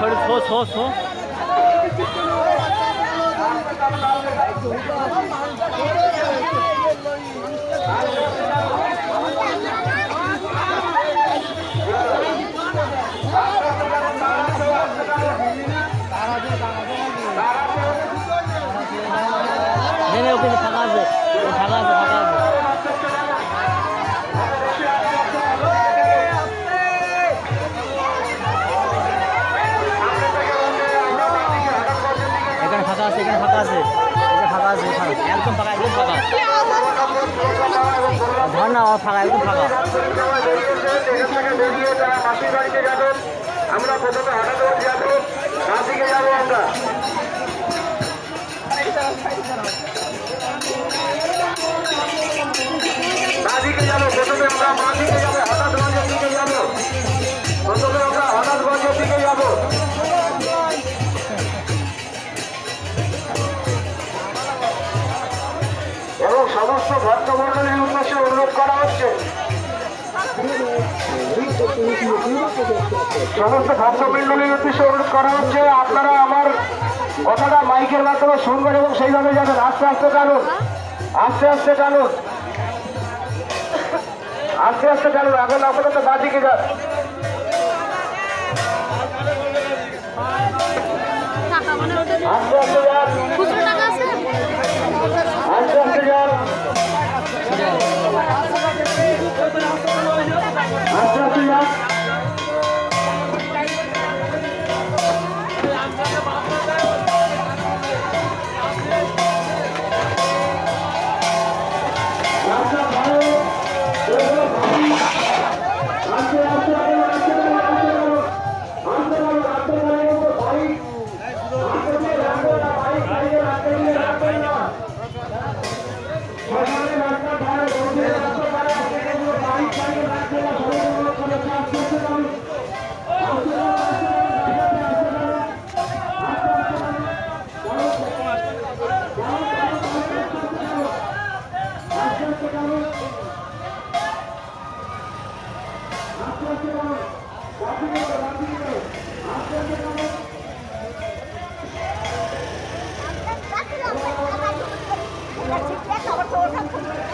छोड़ छो छो छो ওখানে ফাঁকা আছে ফাঁকা আছে ফাঁকা আছে এখানে ফাঁকা আছে এখানে ফাঁকা আছে ফাঁকা আছে একদম ফাঁকা একদম ফাঁকা ধর না ফাঁকা একদম ফাঁকা আমরা প্রথমে হাটাদোয়ার যাবো বাঁ দিকে যাবো আমরা বাঁদিকে যাবো প্রথমে আমরা বাঁদিকে যাবো হাটাদগঞ্জের দিকে যাবো প্রথমে আমরা হাটাদগঞ্জের দিকে যাবো এবং সমস্ত ভক্তমণ্ডলীর উদ্দেশ্যে অনুরোধ করা হচ্ছে সমস্ত ভক্তমণ্ডলীর উদ্দেশ্যে অনুরোধ করা হচ্ছে আপনারা আমার কথাটা মাইকের মাধ্যমে শুনবেন এবং সেইভাবে যাবেন আস্তে আস্তে টানুন আস্তে আস্তে টানুন আস্তে আস্তে টানুন এখন আপাতত বাঁদিকে যান আস্তে আস্তে যান আস্তে আস্তে যান আস্তে আস্তে যান Let's